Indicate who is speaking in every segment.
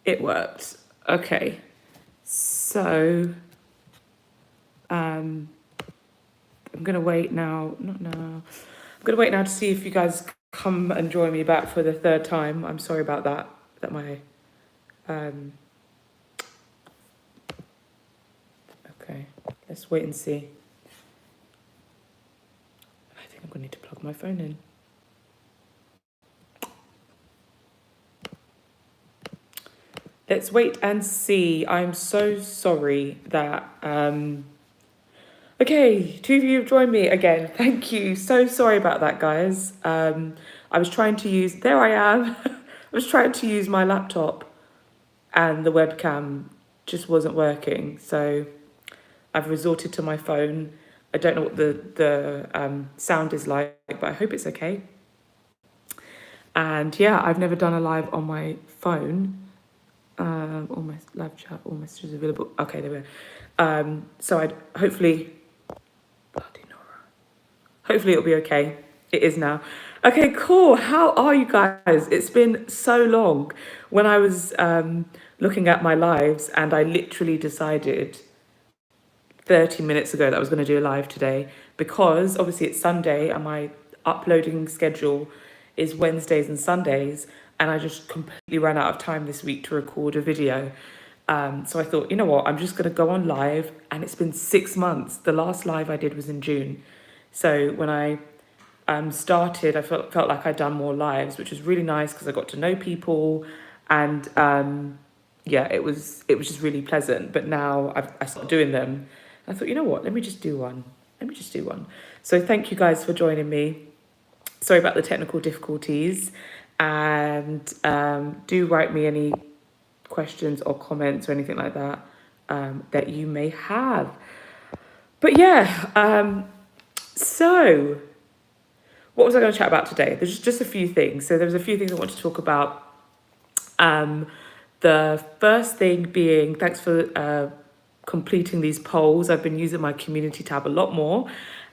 Speaker 1: It worked. Okay. So, I'm gonna wait now. Not now. I'm gonna wait now to see if you guys come and join me back for the third time. I'm sorry about that. That my okay. Let's wait and see. I think I'm gonna need to plug my phone in. Let's wait and see. I'm so sorry that okay, two of you have joined me again. Thank you. So sorry about that, guys. I was trying to use there I am. I was trying to use my laptop and the webcam just wasn't working. So I've resorted to my phone. I don't know what the sound is like, but I hope it's okay. And yeah, I've never done a live on my phone. All my live chat, all messages available. Okay, there we go. So I'd hopefully, bloody Nora. Hopefully it'll be okay. It is now. Okay, cool. How are you guys? It's been so long. When I was looking at my lives, and I literally decided 30 minutes ago that I was going to do a live today, because obviously it's Sunday and my uploading schedule is Wednesdays and Sundays, and I just completely ran out of time this week to record a video. So I thought, you know what, I'm just going to go on live, and it's been 6 months. The last live I did was in June. So when I started, I felt like I'd done more lives, which was really nice because I got to know people, and yeah, it was just really pleasant. But now I started doing them. I thought, you know what, let me just do one. So thank you guys for joining me. Sorry about the technical difficulties, and do write me any questions or comments or anything like that that you may have. But yeah, so what was I going to chat about today? There's just a few things. So there was a few things I wanted to talk about. The first thing being, thanks for completing these polls. I've been using my community tab a lot more,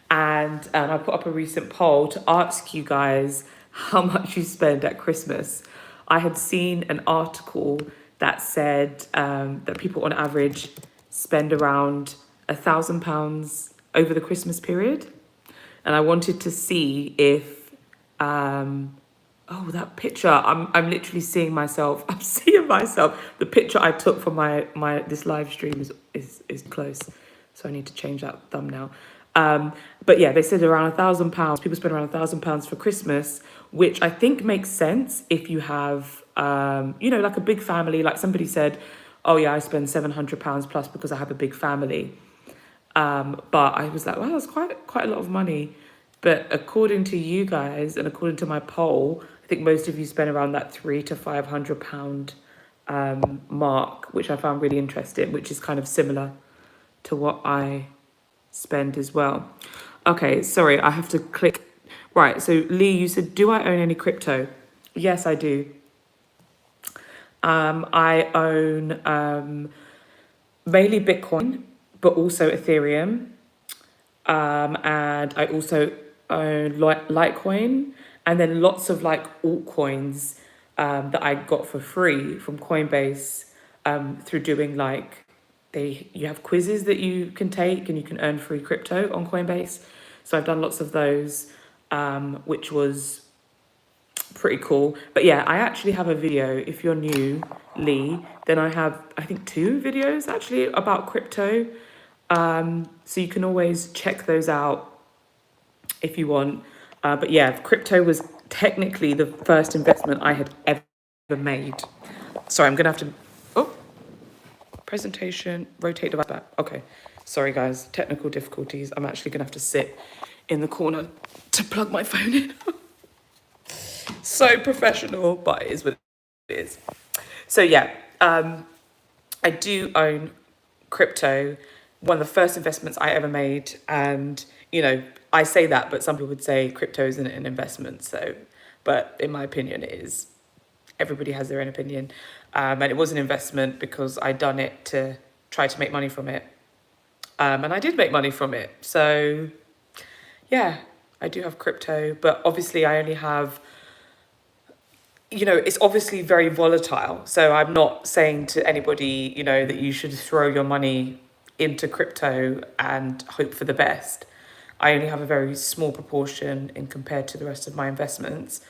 Speaker 1: and I put up a recent poll to ask you guys how much you spend at Christmas. I had seen an article that said that people on average spend around £1,000 over the Christmas period, and I wanted to see if oh, that picture, I'm literally seeing myself. I'm seeing myself. The picture I took for my this live stream is close, so I need to change that thumbnail. But yeah, they said around £1,000. People spend around £1,000 for Christmas, which I think makes sense if you have you know, like a big family. Like somebody said, oh yeah, I spend £700 plus because I have a big family. But I was like, well, that's quite a lot of money. But according to you guys and according to my poll, I think most of you spend around that £300 to £500 mark, which I found really interesting, which is kind of similar to what I spend as well. Okay, sorry, I have to click. Right, so Lee, you said, do I own any crypto? Yes, I do. I own mainly Bitcoin, but also Ethereum. And I also own Litecoin, and then lots of like altcoins that I got for free from Coinbase through doing like you have quizzes that you can take and you can earn free crypto on Coinbase. So I've done lots of those, which was pretty cool. But yeah, I actually have a video. If you're new, Lee, then I have, I think, 2 videos actually about crypto. So you can always check those out if you want. But yeah, crypto was technically the first investment I had ever made. Sorry, I'm going to have to... Oh, presentation, rotate device back. Okay, sorry guys, technical difficulties. I'm actually going to have to sit in the corner to plug my phone in. So professional, but it is what it is. So yeah, I do own crypto, one of the first investments I ever made. And, you know, I say that, but some people would say crypto isn't an investment. So, but in my opinion, it is. Everybody has their own opinion. And it was an investment because I done it to try to make money from it. And I did make money from it. So yeah, I do have crypto, but obviously I only have you know, it's obviously very volatile. So I'm not saying to anybody, you know, that you should throw your money into crypto and hope for the best. I only have a very small proportion in compared to the rest of my investments.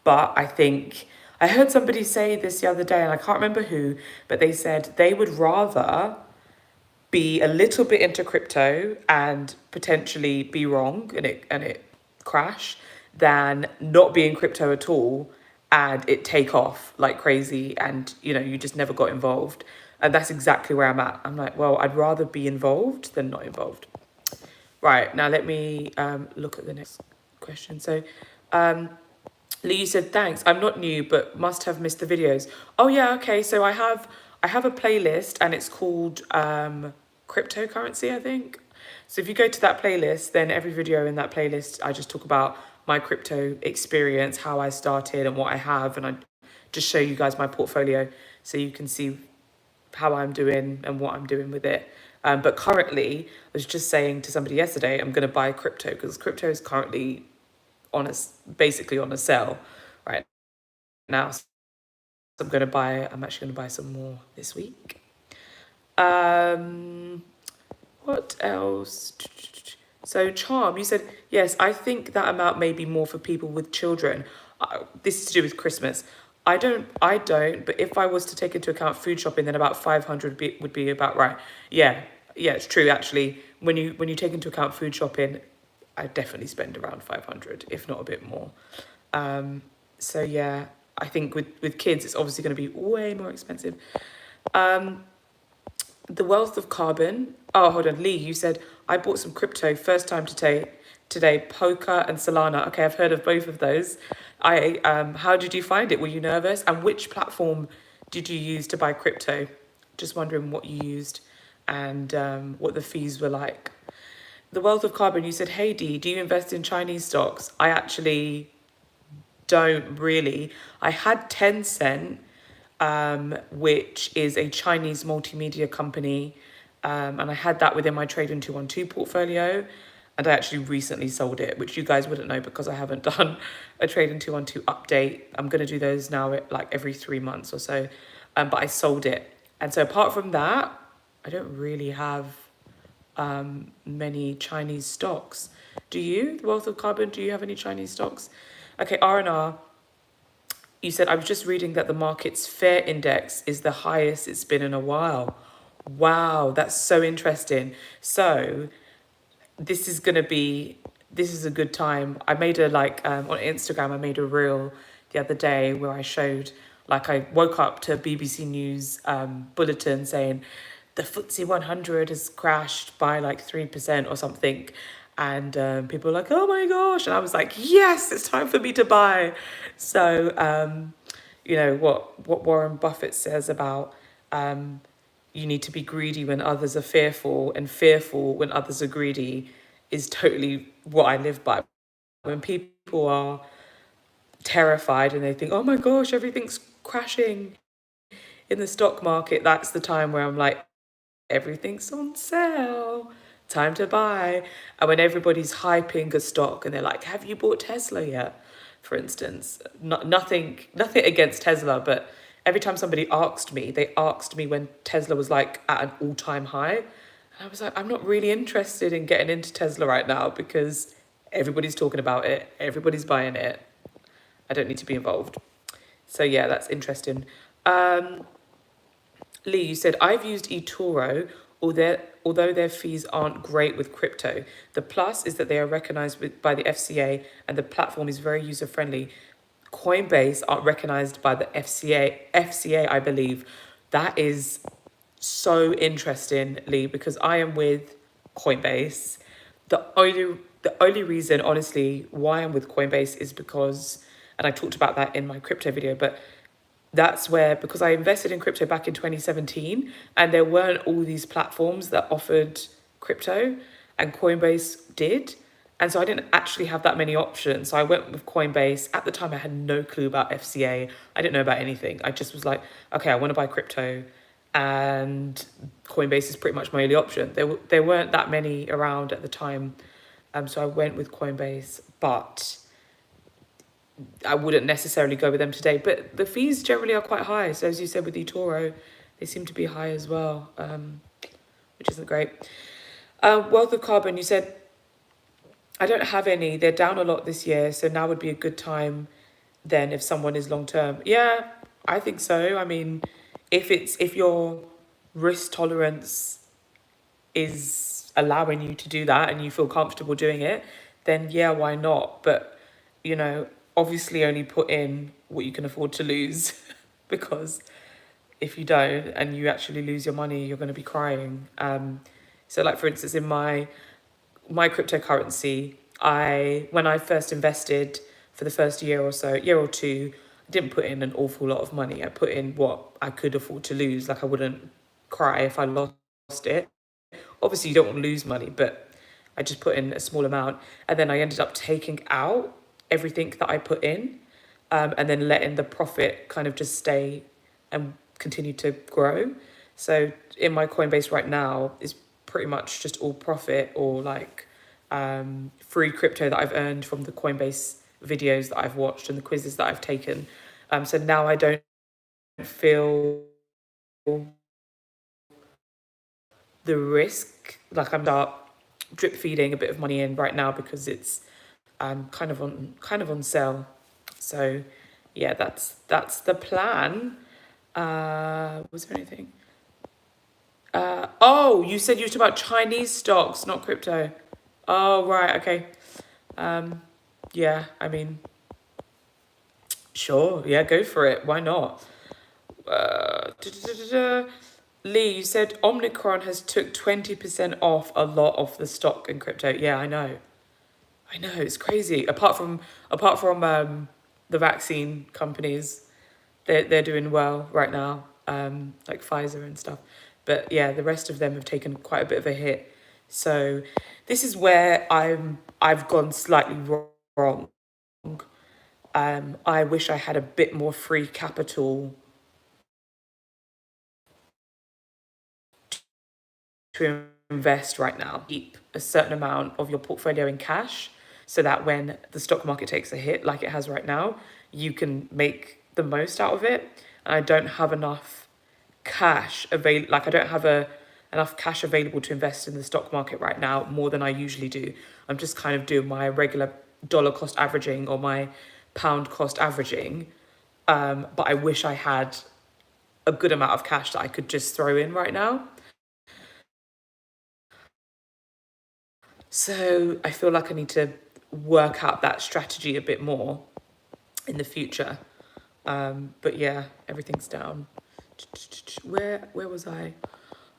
Speaker 1: But I think I heard somebody say this the other day, and I can't remember who, but they said they would rather be a little bit into crypto and potentially be wrong and it crash than not be in crypto at all and it take off like crazy and you know you just never got involved. And that's exactly where I'm at. I'm like, well, I'd rather be involved than not involved. Right, now let me look at the next question. So Lee said, thanks. I'm not new, but must have missed the videos. Oh yeah, okay. So I have a playlist and it's called cryptocurrency, I think. So if you go to that playlist, then every video in that playlist, I just talk about my crypto experience, how I started and what I have, and I just show you guys my portfolio so you can see how I'm doing and what I'm doing with it. But currently, I was just saying to somebody yesterday, I'm going to buy crypto because crypto is currently basically on a sale right now. So I'm actually going to buy some more this week. What else? So Charm, you said, yes, I think that amount may be more for people with children. This is to do with Christmas. I don't, but if I was to take into account food shopping, then about 500 would be about right. Yeah, it's true, actually. When you take into account food shopping, I definitely spend around 500, if not a bit more. So yeah, I think with kids, it's obviously going to be way more expensive. The wealth of carbon. Oh, hold on, Lee, you said, I bought some crypto first time today, Poker and Solana. Okay, I've heard of both of those. How did you find it? Were you nervous? And which platform did you use to buy crypto? Just wondering what you used and what the fees were like. The wealth of carbon, you said, hey Dee, do you invest in Chinese stocks? I actually don't really. I had Tencent, which is a Chinese multimedia company. And I had that within my Trading 212 portfolio. And I actually recently sold it, which you guys wouldn't know because I haven't done a Trading 212 update. I'm going to do those now like every 3 months or so. But I sold it. And so apart from that, I don't really have many Chinese stocks. Do you? The wealth of carbon, do you have any Chinese stocks? Okay, R&R. You said, I was just reading that the market's fair index is the highest it's been in a while. Wow, that's so interesting. So this is a good time. I made on Instagram, I made a reel the other day where I showed, like I woke up to a BBC News bulletin saying the FTSE 100 has crashed by like 3% or something. And people were like, oh my gosh. And I was like, yes, it's time for me to buy. So, you know, what Warren Buffett says about you need to be greedy when others are fearful and fearful when others are greedy is totally what I live by. When people are terrified and they think, oh my gosh, everything's crashing in the stock market, that's the time where I'm like, everything's on sale, time to buy. And when everybody's hyping a stock and they're like, have you bought Tesla yet? For instance, nothing against Tesla, but every time somebody they asked me when Tesla was like at an all-time high. And I was like, I'm not really interested in getting into Tesla right now because everybody's talking about it, everybody's buying it. I don't need to be involved. So yeah, that's interesting. Lee, you said, I've used eToro, although their fees aren't great with crypto. The plus is that they are recognized by the FCA and the platform is very user-friendly. Coinbase aren't recognized by the FCA, I believe. That is so interesting, Lee, because I am with Coinbase. The only reason, honestly, why I'm with Coinbase is because, and I talked about that in my crypto video, but that's where, because I invested in crypto back in 2017 and there weren't all these platforms that offered crypto and Coinbase did. And so I didn't actually have that many options. So I went with Coinbase. At the time, I had no clue about FCA. I didn't know about anything. I just was like, okay, I want to buy crypto. And Coinbase is pretty much my only option. There weren't that many around at the time. So I went with Coinbase. But I wouldn't necessarily go with them today. But the fees generally are quite high. So as you said with eToro, they seem to be high as well, which isn't great. Wealth of Carbon, you said, I don't have any. They're down a lot this year, so now would be a good time then if someone is long term. Yeah, I think so. I mean, if your risk tolerance is allowing you to do that and you feel comfortable doing it, then yeah, why not? But you know, obviously only put in what you can afford to lose because if you don't and you actually lose your money, you're going to be crying. So like for instance, in my cryptocurrency, when I first invested for the first year or two, I didn't put in an awful lot of money. I put in what I could afford to lose. Like I wouldn't cry if I lost it. Obviously, you don't want to lose money, but I just put in a small amount, and then I ended up taking out everything that I put in, and then letting the profit kind of just stay and continue to grow. So in my Coinbase right now is pretty much just all profit or like free crypto that I've earned from the Coinbase videos that I've watched and the quizzes that I've taken. So now I don't feel the risk. Like I'm not drip feeding a bit of money in right now because it's kind of on sale. So yeah, that's the plan. Was there anything? Oh, you said you were talking about Chinese stocks, not crypto. Oh right, okay. Yeah, I mean, sure, yeah, go for it. Why not? Uh, da, da, da, da, da. Lee, you said Omicron has took 20% off a lot of the stock and crypto. Yeah, I know. I know, it's crazy. Apart from the vaccine companies, they're doing well right now, like Pfizer and stuff. But yeah, the rest of them have taken quite a bit of a hit. So this is where I've gone slightly wrong. I wish I had a bit more free capital to invest right now. Keep a certain amount of your portfolio in cash so that when the stock market takes a hit like it has right now, you can make the most out of it. And I don't have enough cash available. Like I don't have enough cash available to invest in the stock market right now more than I usually do. I'm just kind of doing my regular dollar cost averaging or my pound cost averaging. But I wish I had a good amount of cash that I could just throw in right now. So I feel like I need to work out that strategy a bit more in the future. But yeah, everything's down. Where was I?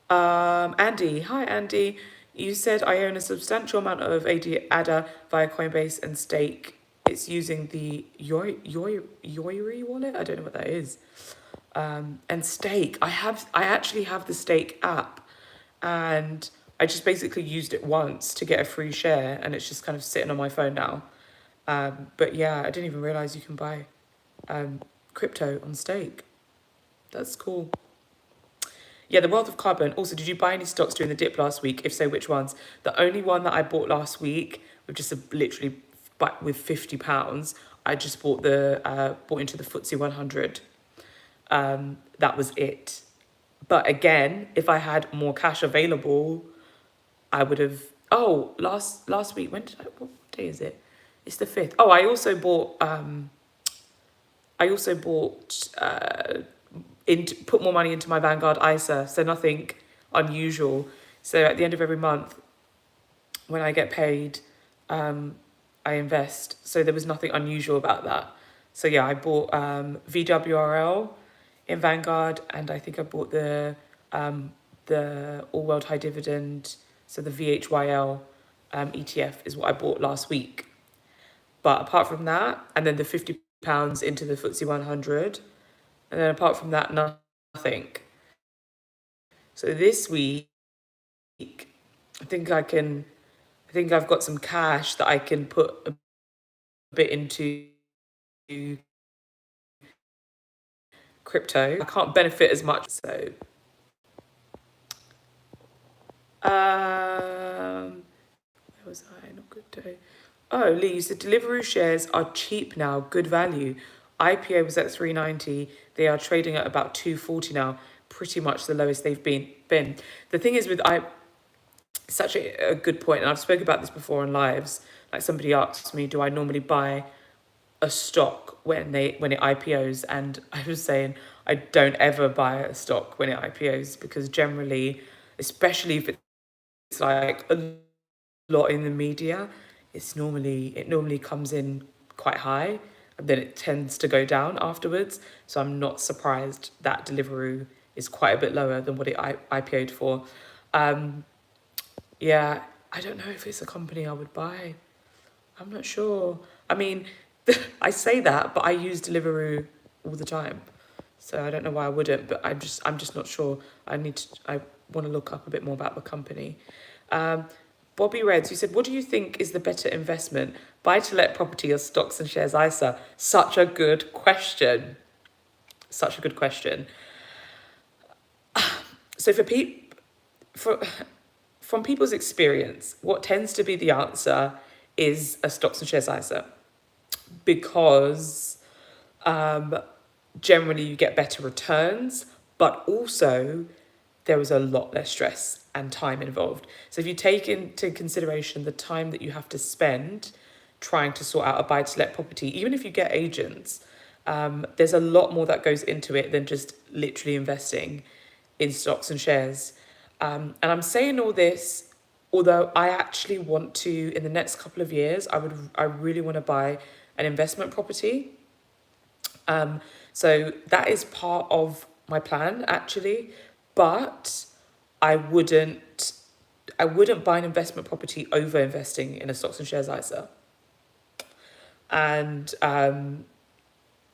Speaker 1: Andy, hi Andy. You said I own a substantial amount of ADA via Coinbase and stake. It's using the Yoiri wallet. I don't know what that is. And stake. I actually have the stake app, and I just basically used it once to get a free share, and it's just kind of sitting on my phone now. But yeah, I didn't even realize you can buy crypto on stake. That's cool. Yeah, the Wealth of Carbon. Also, did you buy any stocks during the dip last week? If so, which ones? The only one that I bought last week, with just literally with £50, I just bought into the FTSE 100. That was it. But again, if I had more cash available, I would have. Oh, last week. When did I? What day is it? It's the 5th. Oh, I also bought. Put more money into my Vanguard ISA, so nothing unusual. So at the end of every month, when I get paid, I invest. So there was nothing unusual about that. So yeah, I bought VWRL in Vanguard, and I think I bought the All World High Dividend, so the VHYL ETF is what I bought last week. But apart from that, and then the £50 into the FTSE 100, and then apart from that, nothing. So this week, I think I've got some cash that I can put a bit into crypto. I can't benefit as much. So, where was I? Not crypto. Oh, Lee, you said Deliveroo shares are cheap now, good value. IPO was at 390. They are trading at about 240 now, pretty much the lowest they've been. The thing is with such a good point, and I've spoken about this before on lives. Like somebody asked me, do I normally buy a stock when it IPOs? And I was saying I don't ever buy a stock when it IPOs, because generally, especially if it's like a lot in the media, it normally comes in quite high and then it tends to go down afterwards. So I'm not surprised that Deliveroo is quite a bit lower than what it IPO'd for. Um, yeah, I don't know if it's a company I would buy. I'm not sure. I mean, I say that, but I use Deliveroo all the time, so I don't know why I wouldn't. But I'm just not sure. I want to look up a bit more about the company. Um, Bobby Reds, you said, what do you think is the better investment, buy to let property or stocks and shares ISA? Such a good question. Such a good question. So for from people's experience, what tends to be the answer is a stocks and shares ISA, because generally you get better returns, but also there is a lot less stress and time involved. So if you take into consideration the time that you have to spend trying to sort out a buy-to-let property, even if you get agents, there's a lot more that goes into it than just literally investing in stocks and shares. And I'm saying all this, although I actually want to, in the next couple of years, I really want to buy an investment property. So that is part of my plan actually, but I wouldn't I wouldn't buy an investment property over investing in a stocks and shares ISA. And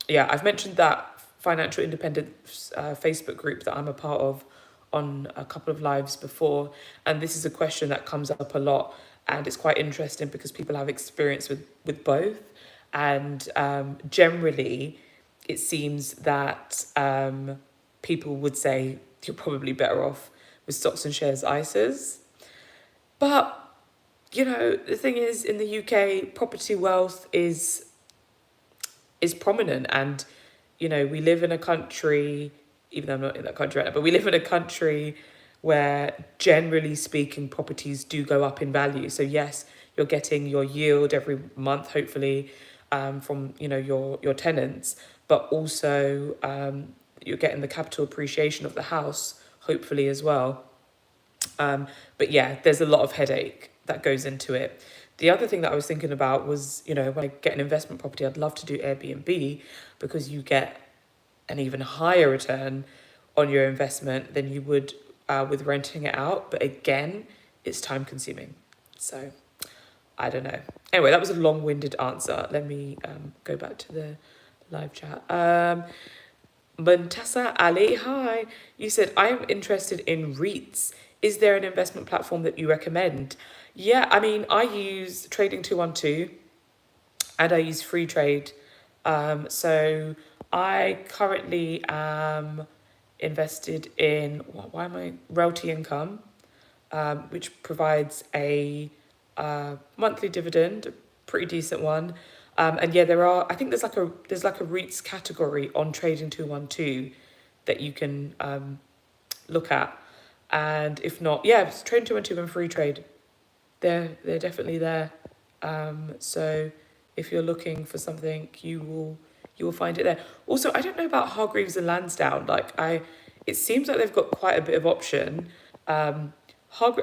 Speaker 1: yeah, I've mentioned that financial independence Facebook group that I'm a part of on a couple of lives before, and this is a question that comes up a lot, and it's quite interesting because people have experience with both, and generally, it seems that people would say you're probably better off with stocks and shares ISAs, but you know the thing is, in the UK, property wealth is prominent, and you know we live in a country, even though I'm not in that country right now, but we live in a country where generally speaking properties do go up in value. So yes, you're getting your yield every month hopefully, from your tenants, but also you're getting the capital appreciation of the house hopefully as well. But yeah, there's a lot of headache that goes into it. The other thing that I was thinking about was, when I get an investment property, I'd love to do Airbnb, because you get an even higher return on your investment than you would with renting it out. But again, it's time consuming. So I don't know. Anyway, that was a long-winded answer. Let me go back to the live chat. Montasa Ali, hi. You said, I am interested in REITs. Is there an investment platform that you recommend? Yeah, I mean, I use Trading 212 and I use Free Trade. So I currently am invested in, why am I, Realty Income, which provides a monthly dividend, a pretty decent one. And yeah, I think there's like a REITs category on Trading 212 that you can look at. And if not, yeah, it's Trading 212 and Free Trade. They're definitely there. So if you're looking for something, you will find it there. Also, I don't know about Hargreaves and Lansdowne. It seems like they've got quite a bit of option. I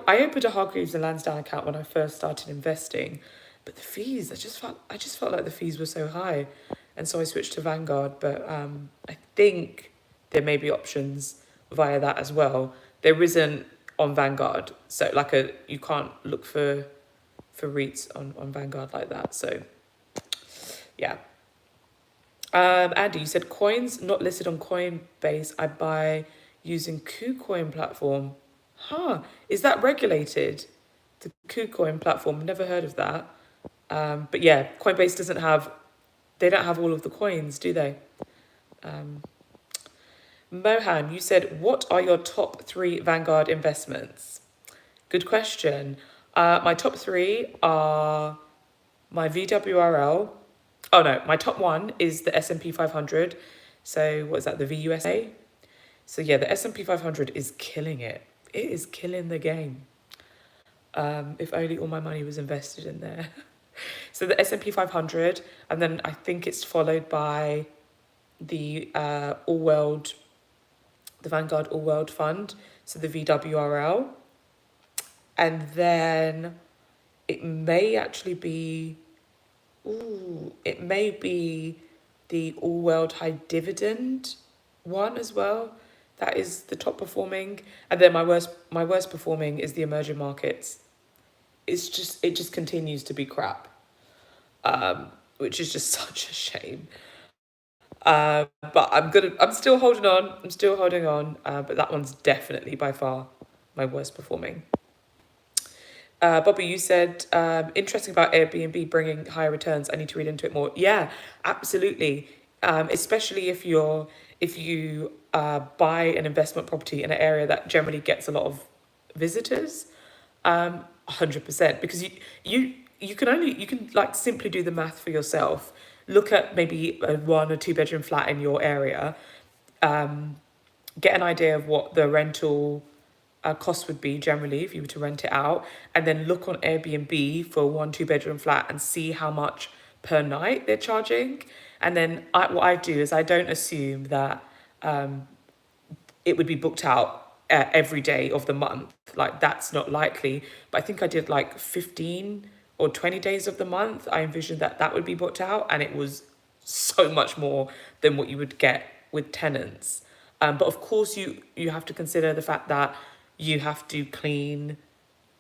Speaker 1: opened a Hargreaves and Lansdowne account when I first started investing, but the fees, I just felt like the fees were so high, and so I switched to Vanguard. But I think there may be options via that as well. There isn't on Vanguard, so you can't look for REITs on Vanguard like that. So yeah. Andy, you said coins not listed on Coinbase. I buy using KuCoin platform. Huh? Is that regulated? The KuCoin platform. Never heard of that. But yeah, Coinbase they don't have all of the coins, do they? Mohan, you said, what are your top 3 Vanguard investments? Good question. My top 3 are my VWRL. Oh no, my top one is the S&P 500. So what is that? The VUSA. So yeah, the S&P 500 is killing it. It is killing the game. If only all my money was invested in there. So the S&P 500, and then I think it's followed by the the Vanguard All World Fund, so the VWRL, and then it may actually be, it may be the All World High Dividend one as well. That is the top performing, and then my worst performing is the emerging markets. It just continues to be crap, which is just such a shame. But I'm still holding on. I'm still holding on. But that one's definitely by far my worst performing. Bobby, you said interesting about Airbnb bringing higher returns. I need to read into it more. Yeah, absolutely. Especially if you buy an investment property in an area that generally gets a lot of visitors. 100%, because you can like simply do the math for yourself. Look at maybe a 1 or 2 bedroom flat in your area, get an idea of what the rental cost would be generally if you were to rent it out, and then look on Airbnb for a 1 2 bedroom flat and see how much per night they're charging. And then what I do is I don't assume that it would be booked out every day of the month. Like that's not likely. But I think I did like 15 or 20 days of the month. I envisioned that that would be booked out, and it was so much more than what you would get with tenants. But of course, you have to consider the fact that you have to clean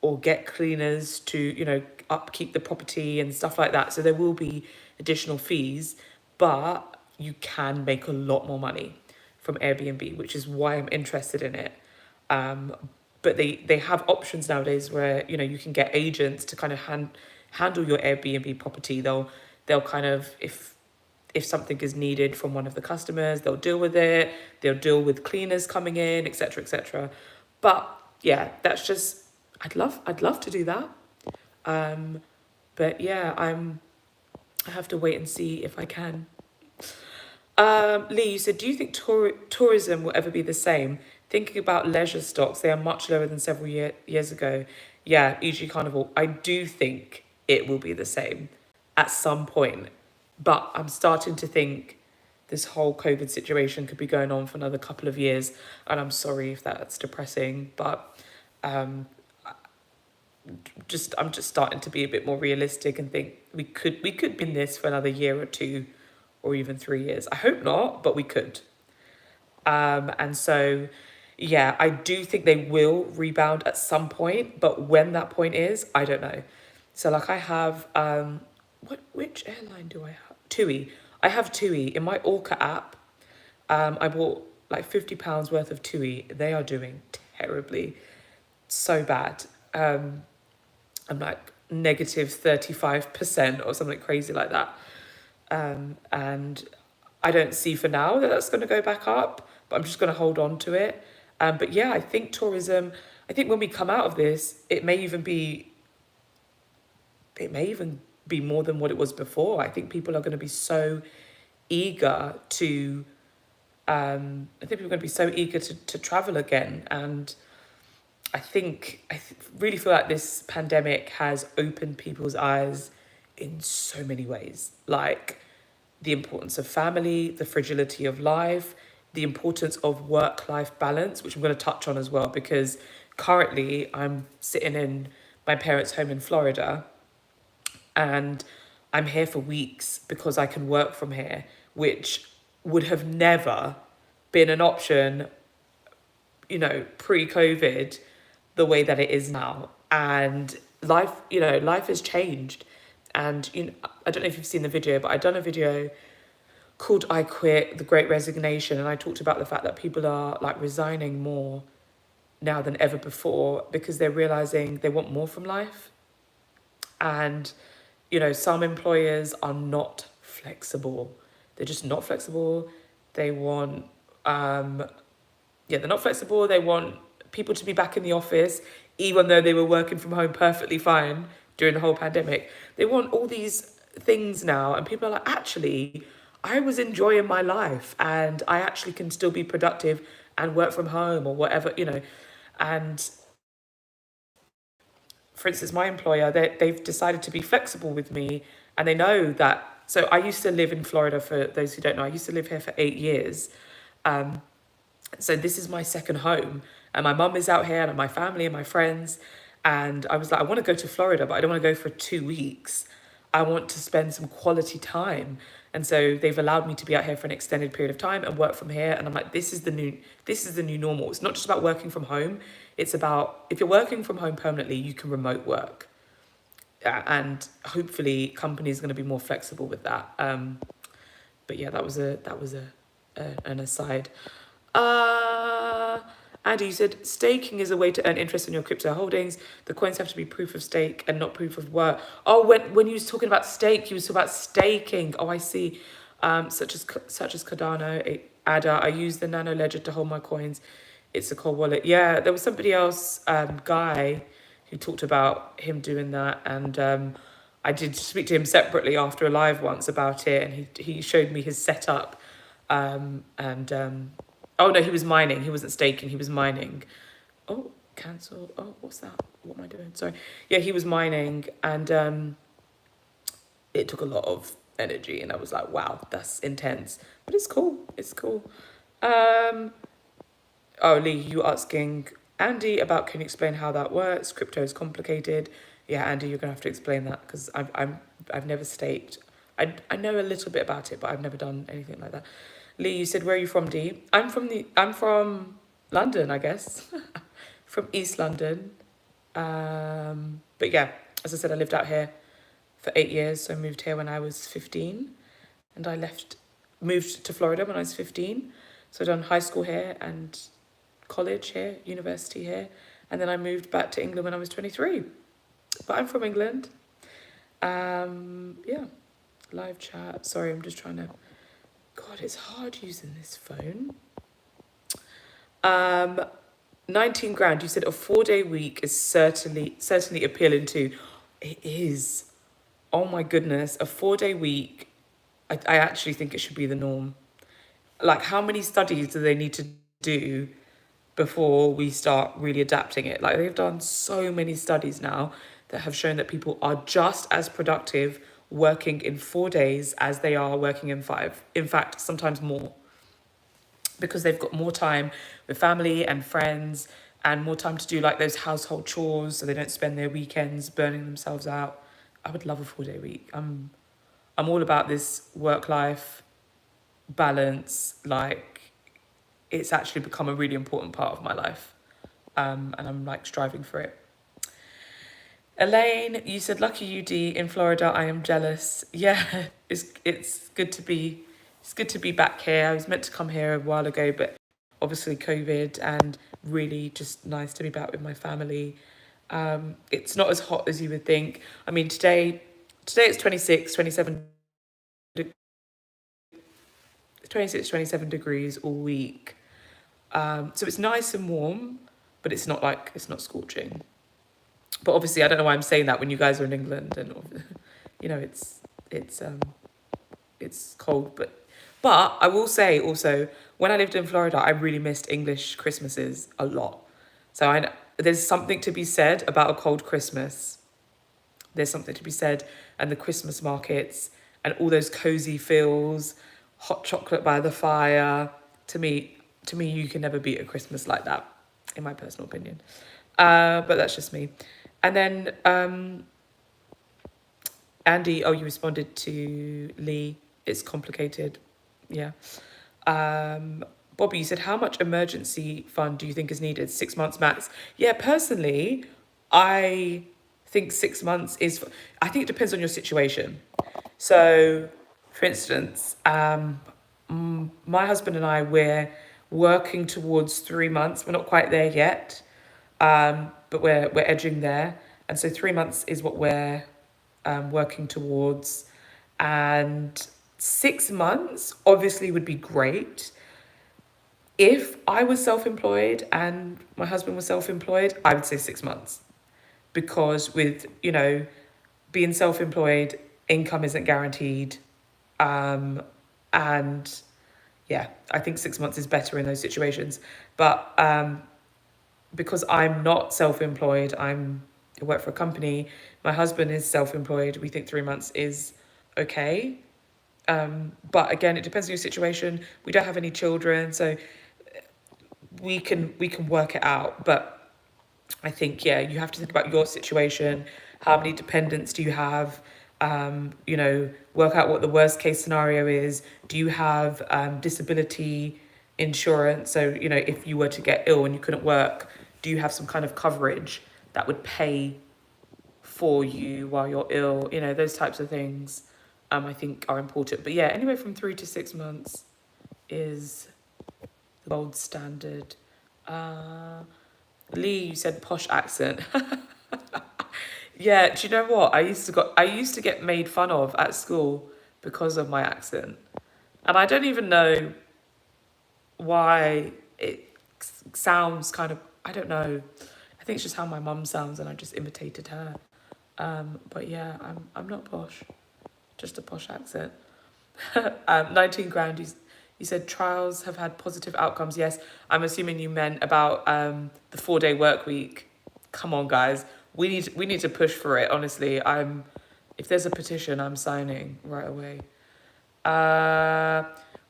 Speaker 1: or get cleaners to, upkeep the property and stuff like that. So there will be additional fees, but you can make a lot more money from Airbnb, which is why I'm interested in it. But they have options nowadays where, you can get agents to kind of handle your Airbnb property. They'll kind of, if something is needed from one of the customers, they'll deal with it. They'll deal with cleaners coming in, etc., etc. But yeah, that's just, I'd love to do that. But yeah, I have to wait and see if I can. Lee, you said, do you think tourism will ever be the same? Thinking about leisure stocks, they are much lower than several years ago. Yeah, e.g. Carnival. I do think it will be the same at some point. But I'm starting to think this whole COVID situation could be going on for another couple of years. And I'm sorry if that's depressing, but I'm just starting to be a bit more realistic and think we could be in this for another year or two or even 3 years. I hope not, but we could. And so, yeah, I do think they will rebound at some point, but when that point is, I don't know. So like I have, which airline do I have? TUI. I have TUI in my Orca app. I bought like £50 worth of TUI. They are doing terribly, so bad. I'm like negative 35% or something crazy like that. And I don't see for now that that's going to go back up, but I'm just going to hold on to it. But yeah, I think tourism, I think when we come out of this, it may even be more than what it was before. I think people are going to be so eager to, to travel again. And I really feel like this pandemic has opened people's eyes in so many ways. Like the importance of family, the fragility of life, the importance of work-life balance, which I'm going to touch on as well, because currently I'm sitting in my parents' home in Florida and I'm here for weeks because I can work from here, which would have never been an option, pre-COVID, the way that it is now. And life has changed. And I don't know if you've seen the video, but I've done a video called I Quit, The Great Resignation. And I talked about the fact that people are like resigning more now than ever before because they're realizing they want more from life. And, some employers are not flexible. They're just not flexible. They want, they're not flexible. They want people to be back in the office, even though they were working from home perfectly fine during the whole pandemic. They want all these things now, and people are like, actually, I was enjoying my life, and I actually can still be productive and work from home or whatever, you know. And for instance, my employer, they've decided to be flexible with me, and they know that. So I used to live in Florida, for those who don't know. I used to live here for 8 years. Um, so this is my second home, and my mum is out here, and my family and my friends. And I was like, I want to go to Florida, but I don't want to go for 2 weeks. I want to spend some quality time. And so they've allowed me to be out here for an extended period of time and work from here. And I'm like, this is the new normal. It's not just about working from home. It's about, if you're working from home permanently, you can remote work. And hopefully companies are going to be more flexible with that. But yeah, that was an aside. Uh, Andy, you said staking is a way to earn interest in your crypto holdings. The coins have to be proof of stake and not proof of work. Oh, when you was talking about stake, you was talking about staking. Oh, I see. Such as Cardano, ADA. I use the Nano Ledger to hold my coins. It's a cold wallet. Yeah, there was somebody else, Guy, who talked about him doing that, and I did speak to him separately after a live once about it, and he showed me his setup, and oh no, he was mining. He wasn't staking. He was mining. Oh, cancel. Oh, what's that? What am I doing? Sorry. Yeah, he was mining, and it took a lot of energy, and I was like, wow, that's intense. But it's cool. It's cool. Oh, Lee, you asking Andy about, can you explain how that works? Crypto is complicated. Yeah, Andy, you're gonna have to explain that, because I've never staked. I know a little bit about it, but I've never done anything like that. Lee, you said, where are you from, Dee? I'm from London, I guess. From East London. But yeah, as I said, I lived out here for 8 years. So I moved here when I was 15, and moved to Florida when I was 15. So I've done high school here and college here, university here, and then I moved back to England when I was 23. But I'm from England. Yeah, live chat. Sorry, I'm just trying to. God, it's hard using this phone. 19 grand. You said a 4-day week is certainly appealing to. It is. Oh my goodness, a 4-day week. I actually think it should be the norm. Like, how many studies do they need to do before we start really adapting it? Like, they've done so many studies now that have shown that people are just as productive working in 4 days as they are working in 5. In fact, sometimes more, because they've got more time with family and friends and more time to do like those household chores, so they don't spend their weekends burning themselves out. I would love a 4-day week. I'm all about this work-life balance. Like, it's actually become a really important part of my life, and I'm like striving for it. Elaine, you said, lucky you, D, in Florida. I am jealous. Yeah, it's good to be back here. I was meant to come here a while ago, but obviously COVID, and really just nice to be back with my family. It's not as hot as you would think. I mean, today it's 27 degrees all week. So it's nice and warm, but it's not scorching. But obviously, I don't know why I'm saying that when you guys are in England, and you know, it's cold. But I will say also, when I lived in Florida, I really missed English Christmases a lot. So there's something to be said about a cold Christmas. There's something to be said, and the Christmas markets and all those cozy feels, hot chocolate by the fire. To me, you can never beat a Christmas like that, in my personal opinion. But that's just me. And then Andy, you responded to Lee. It's complicated. Yeah. Bobby, you said, how much emergency fund do you think is needed? 6 months max. Yeah, personally, I think 6 months is. I think it depends on your situation. So, for instance, my husband and I, we're working towards 3 months. We're not quite there yet, but we're edging there. And so 3 months is what we're working towards. And 6 months obviously would be great. If I was self-employed and my husband was self-employed, I would say 6 months. Because with, being self-employed, income isn't guaranteed. And yeah, I think 6 months is better in those situations. But because I'm not self-employed, I work for a company. My husband is self-employed. We think 3 months is okay. But again, it depends on your situation. We don't have any children, so we can work it out. But I think, yeah, you have to think about your situation. How many dependents do you have? Work out what the worst case scenario is. Do you have disability insurance? So, if you were to get ill and you couldn't work, do you have some kind of coverage that would pay for you while you're ill? Those types of things, I think are important. But yeah, anywhere from 3 to 6 months is the gold standard. Lee, you said posh accent. Yeah, do you know what? I used to get made fun of at school because of my accent. And I don't even know why it sounds kind of, I don't know. I think it's just how my mum sounds and I just imitated her. But yeah, I'm not posh, just a posh accent. 19 grand, you said trials have had positive outcomes. Yes, I'm assuming you meant about the 4-day work week. Come on, guys. We need to push for it, honestly. If there's a petition, I'm signing right away.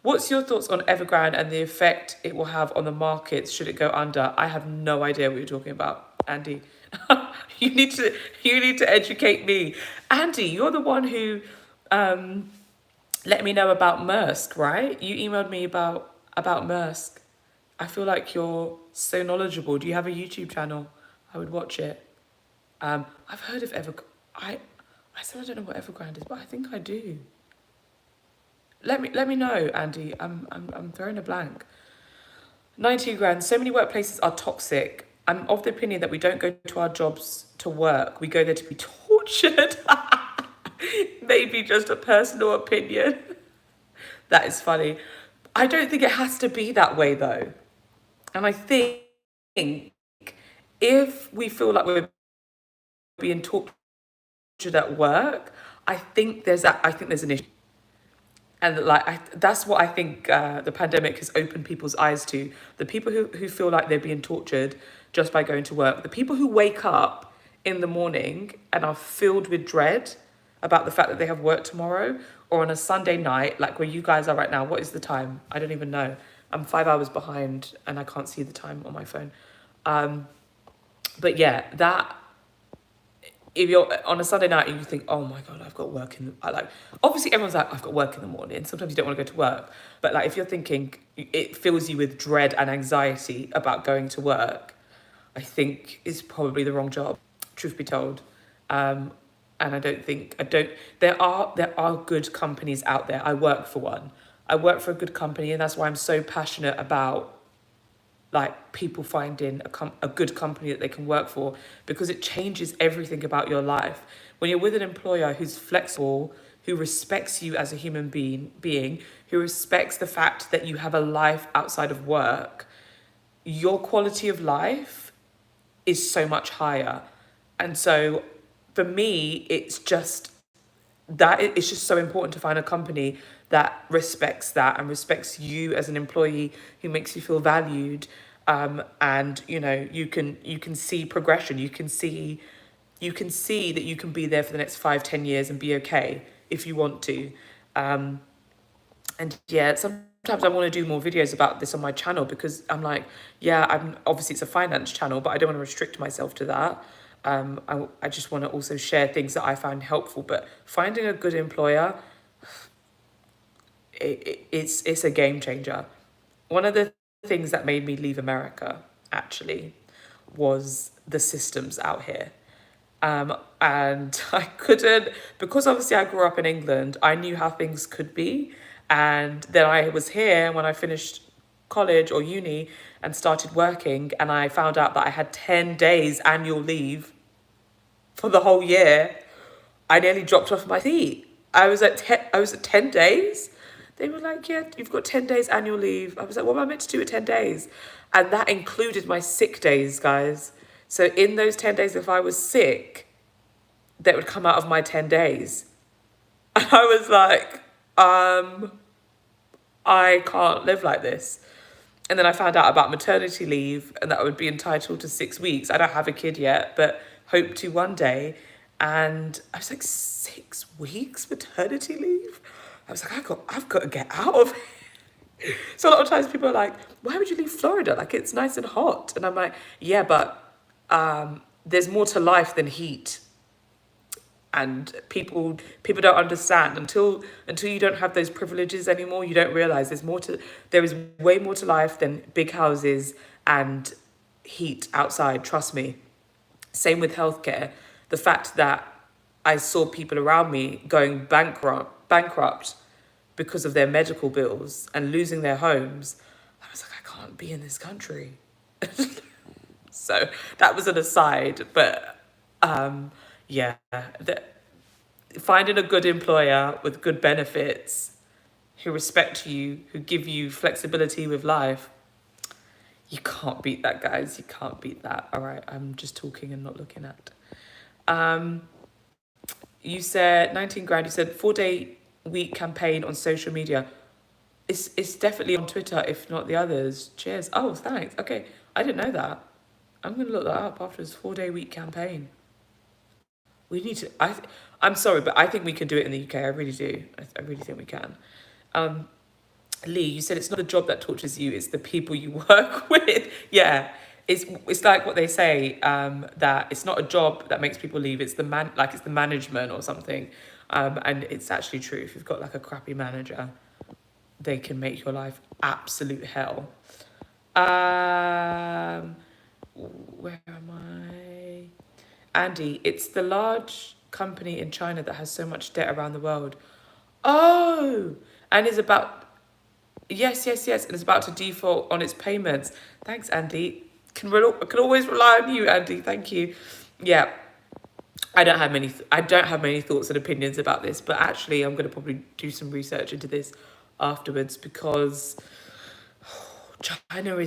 Speaker 1: What's your thoughts on Evergrande and the effect it will have on the markets should it go under? I have no idea what you're talking about, Andy. You need to educate me. Andy, you're the one who let me know about Maersk, right? You emailed me about Maersk. I feel like you're so knowledgeable. Do you have a YouTube channel? I would watch it. I've heard of I still don't know what Evergrande is, but I think I do. Let me know, Andy. I'm throwing a blank. 19 grand. So many workplaces are toxic. I'm of the opinion that we don't go to our jobs to work. We go there to be tortured. Maybe just a personal opinion. That is funny. I don't think it has to be that way though. And I think if we feel like we're being tortured at work, I think there's an issue. And that's what I think the pandemic has opened people's eyes to. The people who feel like they're being tortured just by going to work. The people who wake up in the morning and are filled with dread about the fact that they have work tomorrow, or on a Sunday night, like where you guys are right now. What is the time? I don't even know. I'm 5 hours behind and I can't see the time on my phone. But yeah, that... If you're on a Sunday night and you think, oh my God, I've got work obviously everyone's like, I've got work in the morning. Sometimes you don't want to go to work. But like, if you're thinking it fills you with dread and anxiety about going to work, I think it's probably the wrong job, truth be told. And there are good companies out there. I work for one. I work for a good company, and that's why I'm so passionate about like people finding a good company that they can work for, because it changes everything about your life. When you're with an employer who's flexible, who respects you as a human being, who respects the fact that you have a life outside of work, your quality of life is so much higher. And so for me, it's just so important to find a company that respects that and respects you as an employee, who makes you feel valued. And you can see progression. You can see that you can be there for the next 5-10 years and be okay if you want to. And yeah, sometimes I want to do more videos about this on my channel, because I'm like, yeah, obviously it's a finance channel, but I don't want to restrict myself to that. I just want to also share things that I find helpful. But finding a good employer, it's a game changer. One of the things that made me leave America actually was the systems out here. And I couldn't, because obviously I grew up in England, I knew how things could be. And then I was here when I finished college or uni and started working, and I found out that I had 10 days annual leave for the whole year. I nearly dropped off my feet. I was at 10 days. They were like, yeah, you've got 10 days annual leave. I was like, what am I meant to do with 10 days? And that included my sick days, guys. So in those 10 days, if I was sick, that would come out of my 10 days. And I was like, I can't live like this. And then I found out about maternity leave and that I would be entitled to 6 weeks. I don't have a kid yet, but hope to one day. And I was like, 6 weeks maternity leave? I was like, I've got to get out of it. So a lot of times people are like, why would you leave Florida? Like, it's nice and hot. And I'm like, yeah, but there's more to life than heat. And people don't understand until you don't have those privileges anymore. You don't realize there is way more to life than big houses and heat outside. Trust me. Same with healthcare. The fact that I saw people around me going bankrupt because of their medical bills and losing their homes, I was like, I can't be in this country. So that was an aside, but yeah, finding a good employer with good benefits who respect you, who give you flexibility with life, you can't beat that, guys. You can't beat that. All right, I'm just talking and not looking at. You said 19 grand. You said 4-day week campaign on social media. It's definitely on Twitter, if not the others. Cheers. Oh, thanks. Okay, I didn't know that. I'm gonna look that up after this 4-day week campaign. We need to. I'm sorry, but I think we can do it in the UK. I really do. I really think we can. Lee, you said it's not the job that tortures you; it's the people you work with. Yeah, it's like what they say, that it's not a job that makes people leave. It's it's the management or something, and it's actually true. If you've got like a crappy manager, they can make your life absolute hell. Where am I? Andy, it's the large company in China that has so much debt around the world. Oh, and is about, yes, and it's about to default on its payments. Thanks, Andy. Can always rely on you, Andy. Thank you. Yeah, I don't have many thoughts and opinions about this, but actually, I'm going to probably do some research into this afterwards because China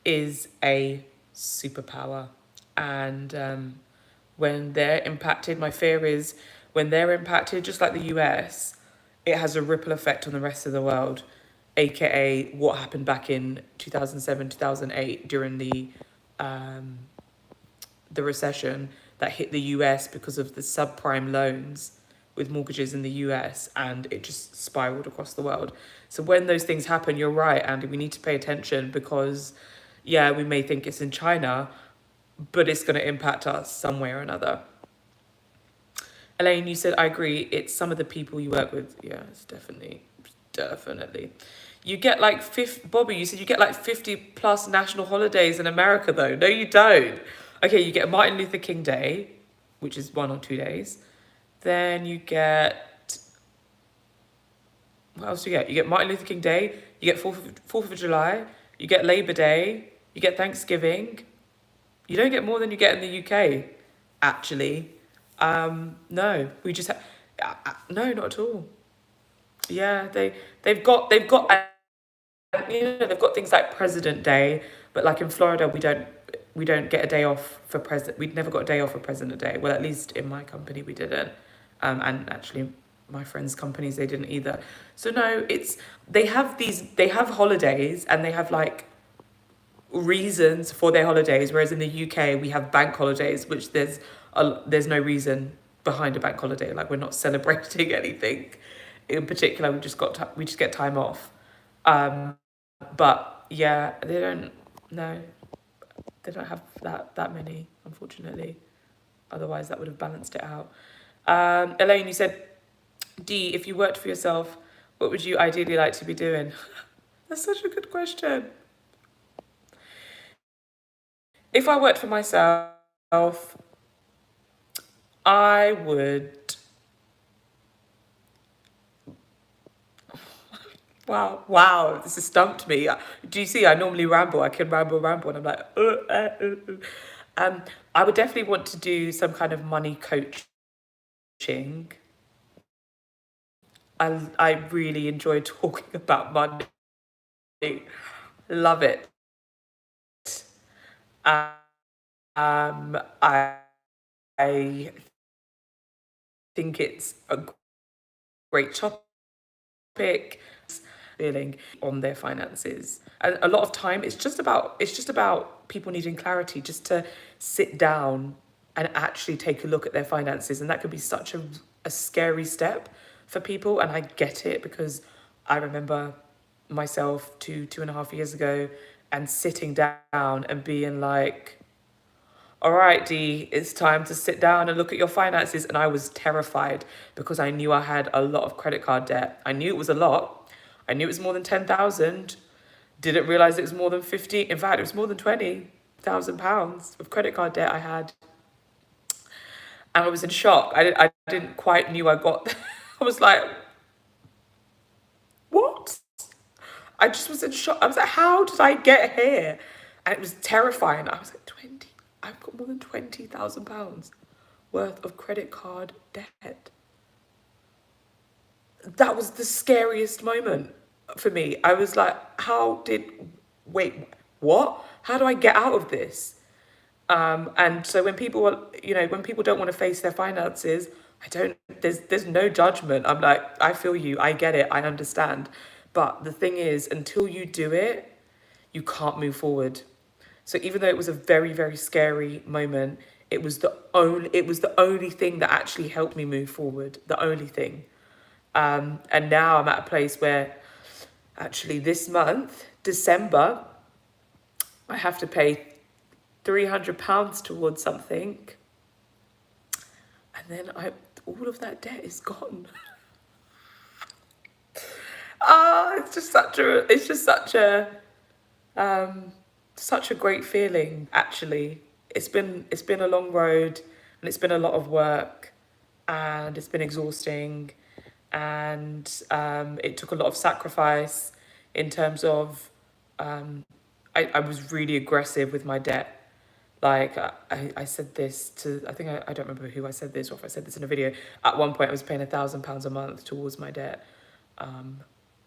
Speaker 1: is a superpower, and when they're impacted, my fear is when they're impacted, just like the US, it has a ripple effect on the rest of the world, aka what happened back in 2007, 2008 during the recession that hit the US because of the subprime loans with mortgages in the US, and it just spiraled across the world. So when those things happen, you're right, Andy, we need to pay attention because, yeah, we may think it's in China, but it's going to impact us some way or another. Elaine, you said, I agree, it's some of the people you work with. Yeah, it's definitely. You get like Bobby, you said you get like 50 plus national holidays in America though. No, you don't. Okay, you get Martin Luther King Day, which is 1 or 2 days. Then you get, what else do you get? You get Martin Luther King Day, you get 4th of July, you get Labor Day, you get Thanksgiving. You don't get more than you get in the UK, actually. No, we just have, no, not at all. Yeah, they've got they've got things like President Day, but like in Florida, we don't get a day off for president. We'd never got a day off for President Day. Well, at least in my company, we didn't. And actually, my friends' companies, they didn't either. So no, they have holidays and they have like reasons for their holidays, whereas in the UK we have bank holidays, which there's no reason behind a bank holiday. Like, we're not celebrating anything in particular. We just get time off. But yeah, they don't have that many, unfortunately. Otherwise that would have balanced it out. Elaine, you said, D, if you worked for yourself, what would you ideally like to be doing? That's such a good question. If I worked for myself, I would... Wow, this has stumped me. Do you see, I normally ramble. I can ramble, and I'm like, I would definitely want to do some kind of money coaching. I really enjoy talking about money. Love it. I think it's a great topic, feeling on their finances. And a lot of time it's just about people needing clarity, just to sit down and actually take a look at their finances. And that could be such a scary step for people. And I get it, because I remember myself 2.5 years ago and sitting down and being like, all right, D, it's time to sit down and look at your finances. And I was terrified, because I knew I had a lot of credit card debt. I knew it was a lot. I knew it was more than 10,000. Didn't realize it was more than 50. In fact, it was more than 20,000 pounds of credit card debt I had. And I was in shock. I didn't quite knew I got, I was like, what? I just was in shock. I was like, how did I get here? And it was terrifying. I was like, 20, I've got more than 20,000 pounds worth of credit card debt. That was the scariest moment for me. I was like, wait, what? How do I get out of this? And so when people are, when people don't want to face their finances, there's no judgment. I'm like, I feel you, I get it, I understand. But the thing is, until you do it, you can't move forward. So even though it was a very, very scary moment, it was the only thing that actually helped me move forward. The only thing. And now I'm at a place where actually this month, December, I have to pay £300 towards something, and then all of that debt is gone. It's just such a great feeling. Actually, it's been a long road, and it's been a lot of work, and it's been exhausting, and it took a lot of sacrifice in terms of I was really aggressive with my debt. Like I said this to, I think I don't remember who I said this, or if I said this in a video. At one point I was paying £1,000 a month towards my debt,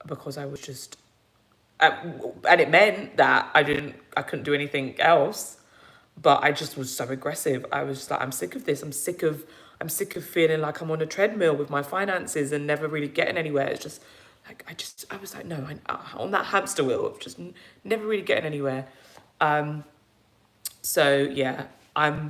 Speaker 1: because I was just, and it meant that I couldn't do anything else, but I just was so aggressive. I was just like, I'm sick of this. I'm sick of feeling like I'm on a treadmill with my finances and never really getting anywhere. It's just like, I was like, no, on that hamster wheel of just never really getting anywhere. So yeah, I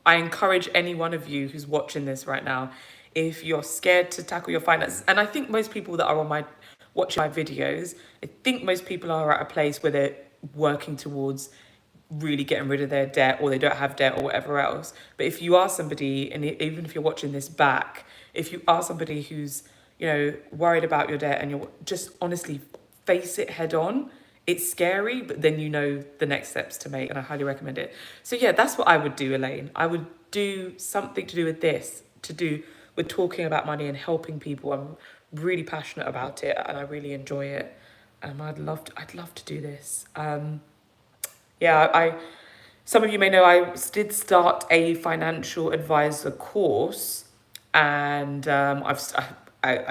Speaker 1: encourage any one of you who's watching this right now, if you're scared to tackle your finances, and I think most people that are watching my videos, I think most people are at a place where they're working towards really getting rid of their debt, or they don't have debt, or whatever else. But if you are somebody, and even if you're watching this back, if you are somebody who's, worried about your debt, and you're just honestly face it head on. It's scary, but then you know the next steps to make, and I highly recommend it. So yeah, that's what I would do, Elaine. I would do something to do with this, to do with talking about money and helping people. I'm really passionate about it, and I really enjoy it. I'd love to do this. Yeah, some of you may know I did start a financial advisor course, and I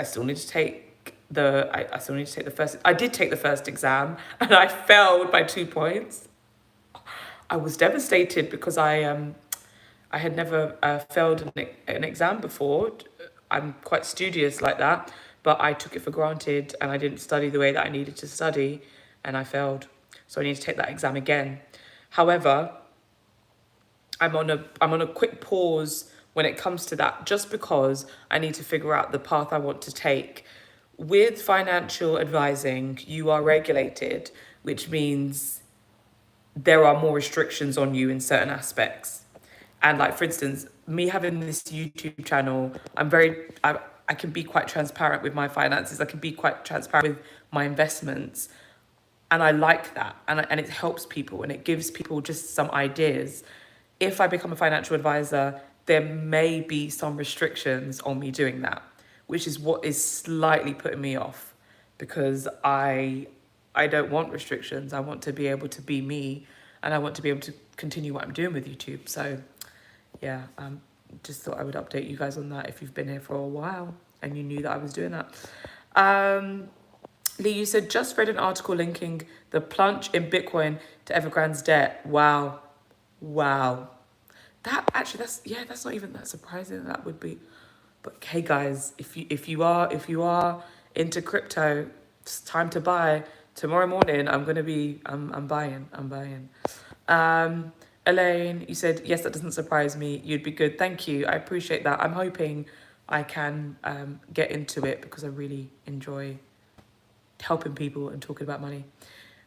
Speaker 1: still need to take I still need to take the first. I did take the first exam, and I failed by 2 points. I was devastated, because I had never failed an exam before. I'm quite studious like that, but I took it for granted, and I didn't study the way that I needed to study, and I failed. So I need to take that exam again. However, I'm on a quick pause when it comes to that, just because I need to figure out the path I want to take. With financial advising, you are regulated, which means there are more restrictions on you in certain aspects. And like, for instance, me having this YouTube channel, I can be quite transparent with my finances. I can be quite transparent with my investments. And I like that. And it helps people, and it gives people just some ideas. If I become a financial advisor, there may be some restrictions on me doing that, which is what is slightly putting me off, because I don't want restrictions. I want to be able to be me, and I want to be able to continue what I'm doing with YouTube. So yeah, just thought I would update you guys on that if you've been here for a while and you knew that I was doing that. Lee, you said, just read an article linking the plunge in Bitcoin to Evergrande's debt. Wow. that's not even that surprising. That would be, but hey guys, if you are into crypto, it's time to buy. Tomorrow morning, I'm buying. Um, Elaine, you said yes, that doesn't surprise me. You'd be good. Thank you. I appreciate that. I'm hoping I can get into it because I really enjoy helping people and talking about money.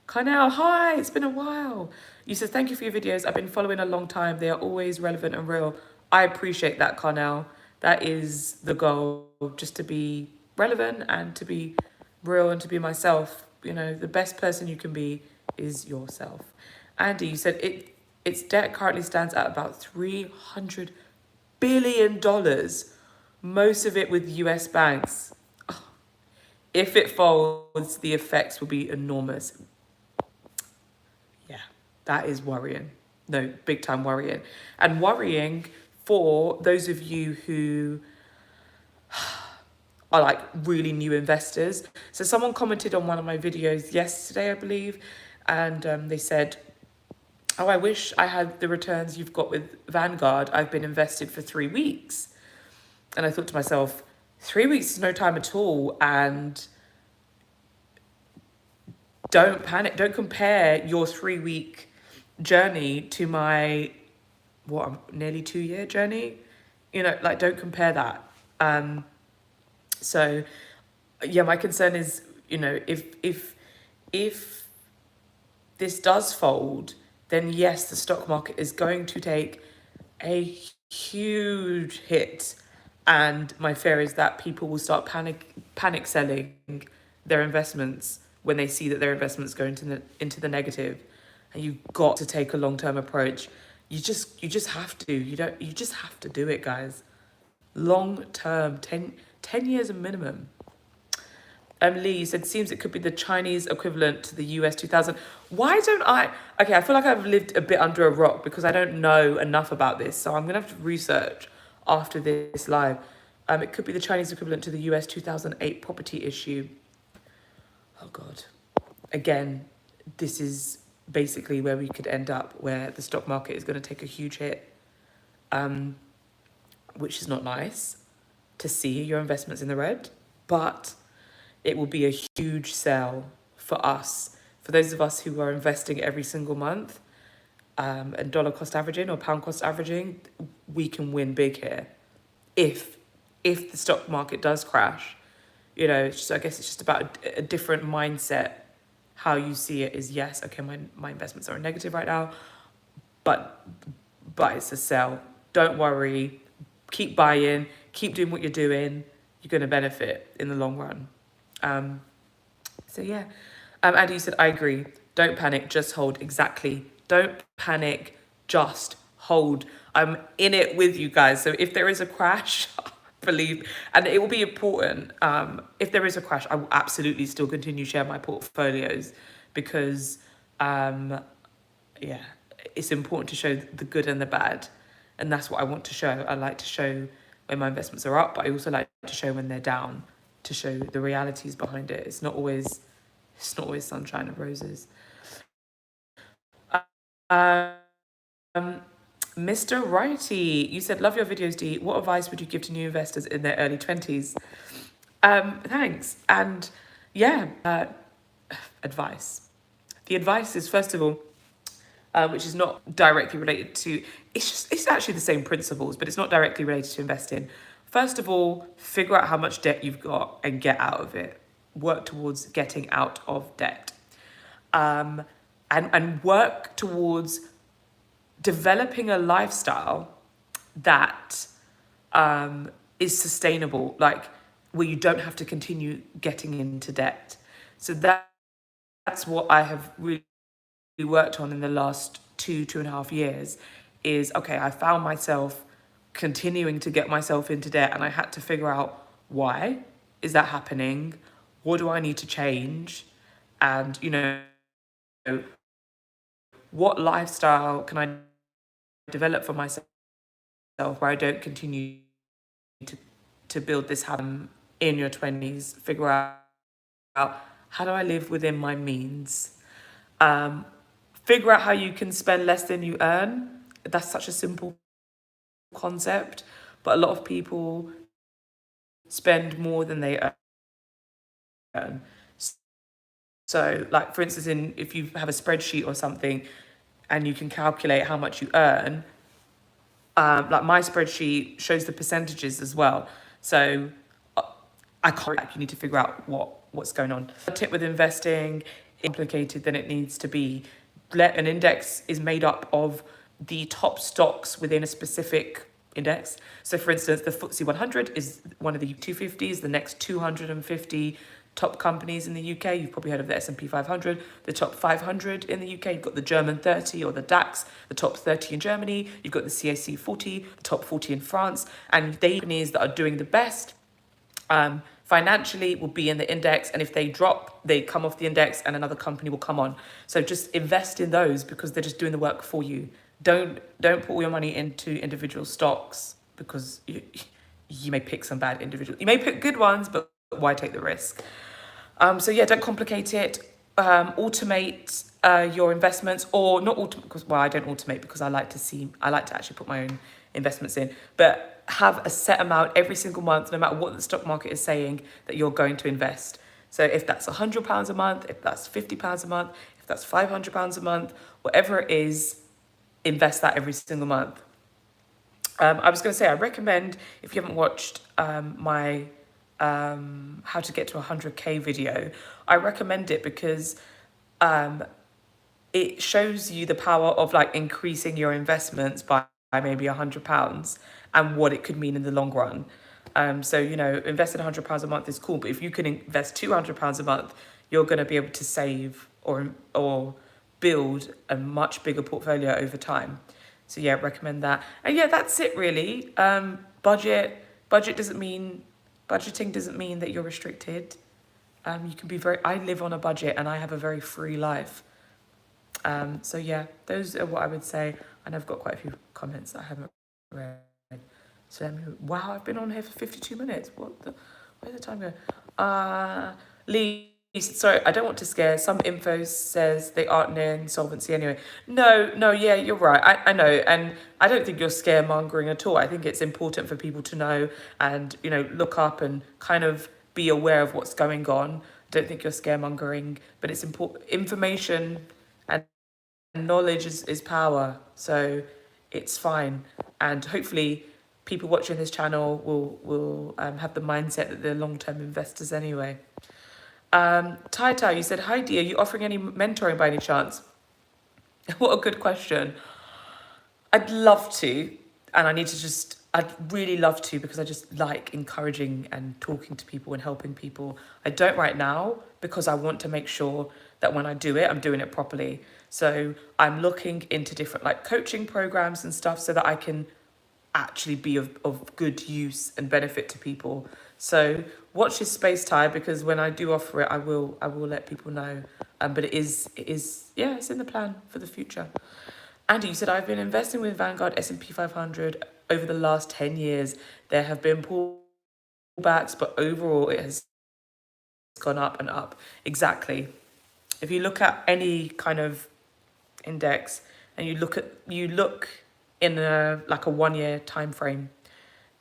Speaker 1: Carnell, hi, it's been a while. You said, thank you for your videos. I've been following a long time. They are always relevant and real. I appreciate that, Carnell. That is the goal, just to be relevant and to be real and to be myself. You know, the best person you can be is yourself. Andy, you said its debt currently stands at about $300 billion, most of it with US banks. If it folds, the effects will be enormous. Yeah, that is worrying. No, big time worrying. And worrying for those of you who are like really new investors. So someone commented on one of my videos yesterday, I believe, and they said, oh, I wish I had the returns you've got with Vanguard. I've been invested for 3 weeks. And I thought to myself, 3 weeks is no time at all. And don't panic. Don't compare your 3-week journey to my nearly 2-year journey. You know, like, don't compare that. So yeah, my concern is, you know, if this does fold, then yes, the stock market is going to take a huge hit, and my fear is that people will start panic selling their investments when they see that their investments go into the negative. And you've got to take a long-term approach. You just have to. You just have to do it, guys. Long term, 10 years a minimum. Lee said, seems it could be the Chinese equivalent to the US 2000. Why don't I? Okay, I feel like I've lived a bit under a rock because I don't know enough about this. So I'm going to have to research after this live. It could be the Chinese equivalent to the US 2008 property issue. Oh, God. Again, this is basically where we could end up, where the stock market is going to take a huge hit, which is not nice to see your investments in the red, but it will be a huge sell for us, for those of us who are investing every single month, and dollar cost averaging or pound cost averaging. We can win big here if the stock market does crash. You know, I guess it's just about a different mindset. How you see it is, yes, okay, my investments are negative right now, but it's a sell. Don't worry, keep buying, keep doing what you're doing. You're going to benefit in the long run. So yeah, Andy, you said, I agree. Don't panic, just hold. Exactly. Don't panic, just hold. I'm in it with you guys. So if there is a crash, believe, and it will be important. If there is a crash, I will absolutely still continue to share my portfolios because, yeah, it's important to show the good and the bad. And that's what I want to show. I like to show when my investments are up, but I also like to show when they're down, to show the realities behind it. It's not always sunshine and roses. Mr. Righty, you said, love your videos, Dee. What advice would you give to new investors in their early 20s? Thanks. And yeah, advice. The advice is, first of all, which is not directly related to, it's actually the same principles, but it's not directly related to investing. First of all, figure out how much debt you've got and get out of it. Work towards getting out of debt. And work towards developing a lifestyle that is sustainable, like where you don't have to continue getting into debt. So that's what I have really worked on in the last 2.5 years is, okay, I found myself continuing to get myself into debt, and I had to figure out why is that happening, what do I need to change, and what lifestyle can I develop for myself where I don't continue to build this habit. In your 20s, figure out how do I live within my means. Figure out how you can spend less than you earn. That's such a simple concept, but a lot of people spend more than they earn. So, like for instance, if you have a spreadsheet or something, and you can calculate how much you earn, like my spreadsheet shows the percentages as well. So I can't. You need to figure out what's going on. A tip with investing, complicated than it needs to be. An index is made up of the top stocks within a specific index. So, for instance, the FTSE 100 is one of the 250s. The next 250 top companies in the UK, you've probably heard of the S&P 500. The top 500 in the UK, you've got the German 30 or the DAX. The top 30 in Germany, you've got the CAC 40, the top 40 in France, and the companies that are doing the best financially will be in the index, and if they drop, they come off the index and another company will come on. So just invest in those because they're just doing the work for you. Don't put all your money into individual stocks because you may pick some bad individuals. You may pick good ones, but why take the risk? So yeah, don't complicate it. Automate your investments, or not automate, because I don't automate because I like to actually put my own investments in, but have a set amount every single month, no matter what the stock market is saying, that you're going to invest. So if that's £100 a month, if that's £50 a month, if that's £500 a month, whatever it is, invest that every single month. I was going to say, I recommend, if you haven't watched my how to get to 100k video, I recommend it because it shows you the power of like increasing your investments by maybe £100 and what it could mean in the long run. So, investing £100 a month is cool, but if you can invest £200 a month, you're going to be able to save or build a much bigger portfolio over time. So yeah, recommend that. And yeah, that's it really. Budgeting doesn't mean that you're restricted. You can be I live on a budget and I have a very free life. So yeah, those are what I would say. And I've got quite a few comments that I haven't read. So wow, I've been on here for 52 minutes. Where's the time go? Lee, sorry, I don't want to scare. Some info says they aren't near insolvency anyway. No, yeah, you're right. I know. And I don't think you're scaremongering at all. I think it's important for people to know and, look up and kind of be aware of what's going on. I don't think you're scaremongering, but it's important. Information and knowledge is power. So it's fine. And hopefully people watching this channel will have the mindset that they're long-term investors anyway. Tai, you said, hi, dear, are you offering any mentoring by any chance? What a good question. I'd love to, and I'd really love to because I just like encouraging and talking to people and helping people. I don't right now because I want to make sure that when I do it, I'm doing it properly. So I'm looking into different like coaching programs and stuff so that I can actually be of good use and benefit to people. So watch this space, Ty, because when I do offer it, I will let people know. But it is it's in the plan for the future. Andy, you said, I've been investing with Vanguard S&P 500 over the last 10 years. There have been pullbacks, but overall it has gone up and up. Exactly. If you look at any kind of index and you look in a 1 year time frame,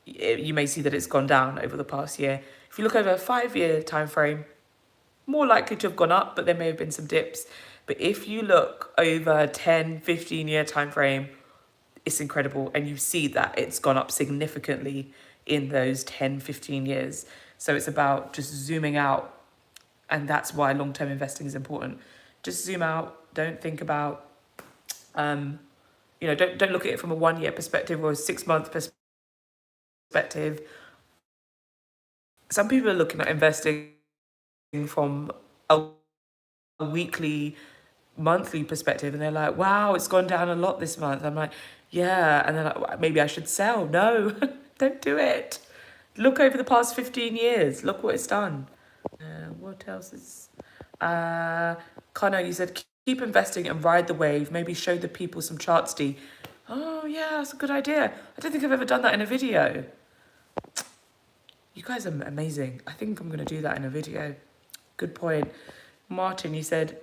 Speaker 1: you may see that it's gone down over the past year. If you look over a 5 year time frame, more likely to have gone up, but there may have been some dips. But if you look over a 10, 15 year time frame, it's incredible. And you see that it's gone up significantly in those 10, 15 years. So it's about just zooming out. And that's why long-term investing is important. Just zoom out. Don't think about, don't look at it from a 1 year perspective or a 6 month perspective. Some people are looking at investing from a weekly, monthly perspective, and they're like, wow, it's gone down a lot this month. I'm like, yeah. And they're like, well, maybe I should sell. No, don't do it. Look over the past 15 years. Look what it's done. What else is... Connor, you said, keep investing and ride the wave. Maybe show the people some charts, D. Oh, yeah, that's a good idea. I don't think I've ever done that in a video. You guys are amazing. I think I'm going to do that in a video. Good point. Martin, you said,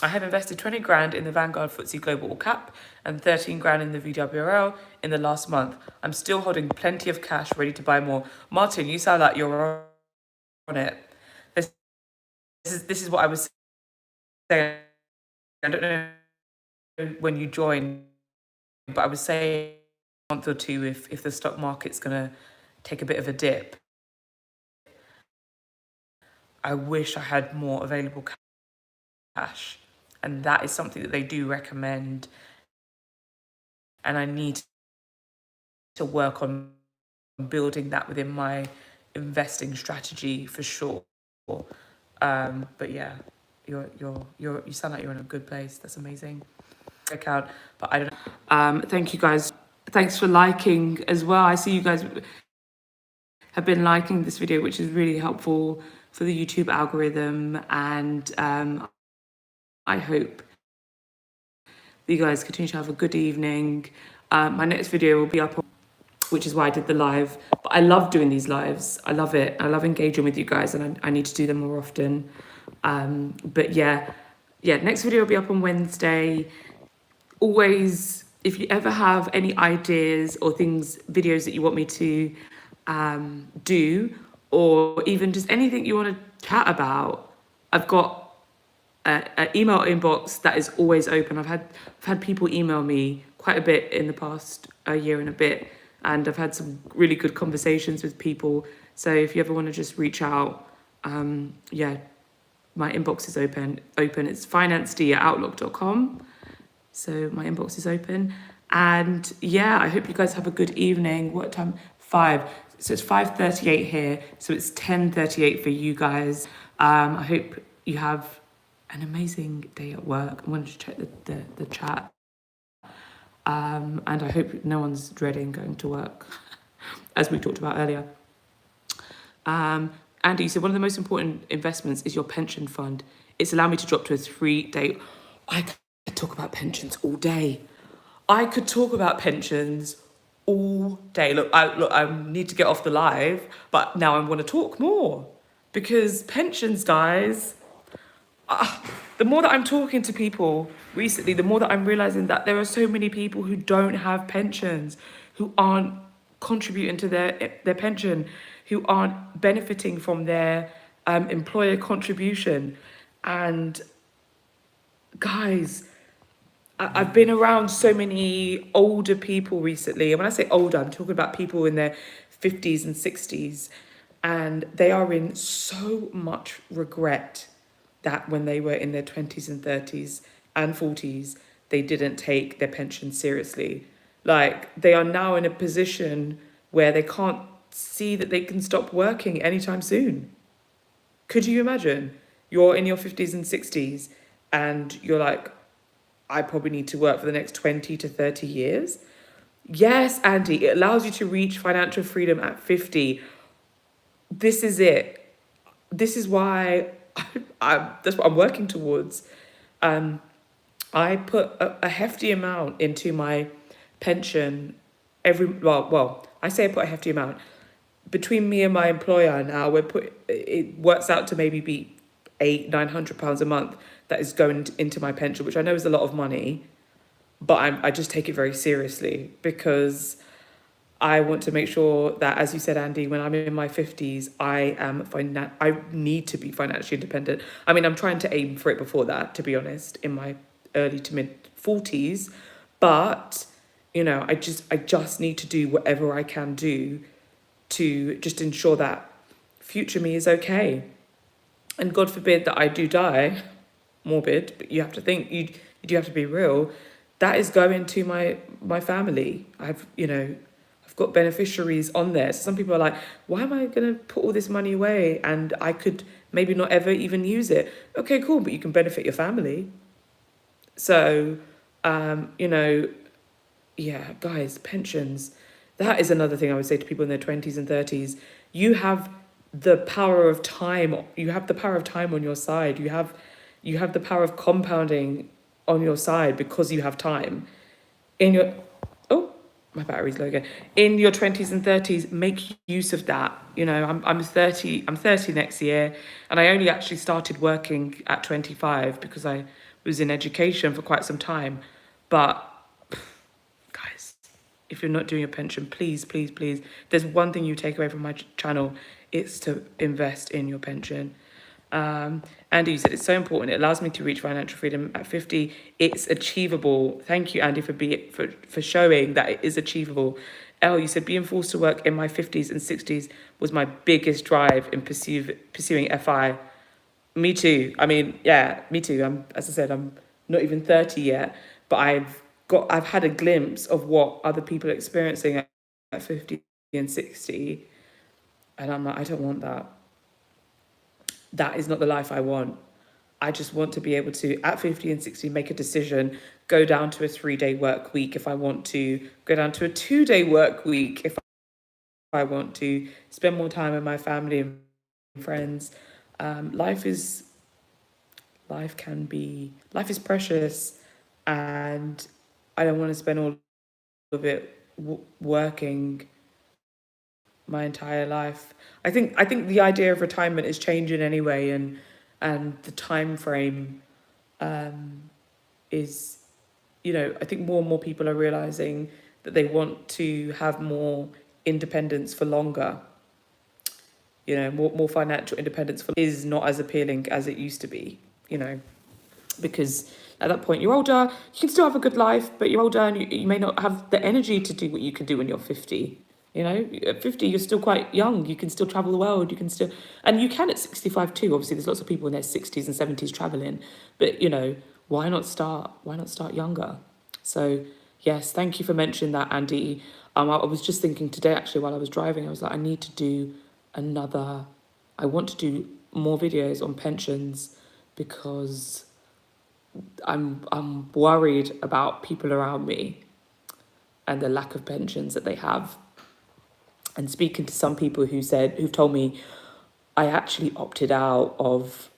Speaker 1: I have invested 20 grand in the Vanguard FTSE Global All Cap and 13 grand in the VWRL in the last month. I'm still holding plenty of cash ready to buy more. Martin, you sound like you're on it. This is what I was saying. I don't know when you joined, but I was saying a month or two if the stock market's going to take a bit of a dip. I wish I had more available cash. And that is something that they do recommend. And I need to work on building that within my investing strategy for sure. But yeah, you sound like you're in a good place. That's amazing. Account, but I don't. Thank you guys. Thanks for liking as well. I see you guys have been liking this video, which is really helpful for the YouTube algorithm, and I hope you guys continue to have a good evening. My next video will be up, which is why I did the live. But I love doing these lives. I love it. I love engaging with you guys, and I need to do them more often. But yeah, next video will be up on Wednesday. Always, if you ever have any ideas or videos that you want me to do, or even just anything you want to chat about, I've got an email inbox that is always open. I've had people email me quite a bit in the past year and a bit, and I've had some really good conversations with people. So if you ever want to just reach out, my inbox is open. It's financed@outlook.com. So my inbox is open. And yeah, I hope you guys have a good evening. What time? 5. So it's 5:38 here. So it's 10:38 for you guys. I hope you have an amazing day at work. I wanted to check the chat. And I hope no one's dreading going to work, as we talked about earlier. Andy, so one of the most important investments is your pension fund. It's allowed me to drop to a 3-day. I could talk about pensions all day. I could talk about pensions all day. Look, I need to get off the live, but now I want to talk more, because pensions, guys. The more that I'm talking to people recently, the more that I'm realizing that there are so many people who don't have pensions, who aren't contributing to their pension, who aren't benefiting from their employer contribution. And guys, I've been around so many older people recently. And when I say older, I'm talking about people in their 50s and 60s. And they are in so much regret that when they were in their 20s and 30s and 40s, they didn't take their pension seriously. Like, they are now in a position where they can't see that they can stop working anytime soon. Could you imagine? You're in your 50s and 60s and you're like, I probably need to work for the next 20 to 30 years. Yes, Andy, it allows you to reach financial freedom at 50. This is it. This is why that's what I'm working towards. I put a hefty amount into my pension I say I put a hefty amount. Between me and my employer now, it works out to maybe be £800-900 a month that is going into my pension, which I know is a lot of money, but I just take it very seriously, because I want to make sure that, as you said, Andy, when I'm in my 50s, I need to be financially independent. I mean, I'm trying to aim for it before that, to be honest, in my early to mid 40s, but I just need to do whatever I can do to just ensure that future me is okay. And God forbid that I do die, morbid, but you have to think, you do have to be real, that is going to my family. I've got beneficiaries on there. So some people are like, why am I going to put all this money away and I could maybe not ever even use it? Okay, cool, but you can benefit your family. So, guys, pensions. That is another thing I would say to people in their 20s and 30s. You have the power of time. You have the power of time on your side. You have the power of compounding on your side because you have time. my battery's low again. In your 20s and 30s, make use of that. You know, I'm 30. I'm 30 next year, and I only actually started working at 25 because I was in education for quite some time. But guys, if you're not doing your pension, please, please, please. There's one thing you take away from my channel. It's to invest in your pension. Andy, you said it's so important. It allows me to reach financial freedom at 50. It's achievable. Thank you, Andy, for showing that it is achievable. Elle, you said being forced to work in my 50s and 60s was my biggest drive in pursuing FI. Me too. I mean, yeah, me too. As I said, I'm not even 30 yet, but I've had a glimpse of what other people are experiencing at 50 and 60, and I'm like, I don't want that. That is not the life I want. I just want to be able to, at 50 and 60, make a decision, go down to a 3-day work week if I want to, go down to a 2-day work week if I want to, spend more time with my family and friends. Life is precious, and I don't want to spend all of it working my entire life. I think the idea of retirement is changing anyway, and the time frame is, you know, I think more and more people are realizing that they want to have more independence for longer. You know, more financial independence is not as appealing as it used to be, you know, because at that point you're older, you can still have a good life, but you're older and you may not have the energy to do what you can do when you're 50. You know, at 50, you're still quite young. You can still travel the world. You can still, and you can at 65 too. Obviously, there's lots of people in their 60s and 70s traveling, but you know, why not start? Why not start younger? So, yes, thank you for mentioning that, Andy. I was just thinking today, actually, while I was driving, I was like, I need to do another. I want to do more videos on pensions because I'm worried about people around me and the lack of pensions that they have. And speaking to some people who've told me, I actually opted out of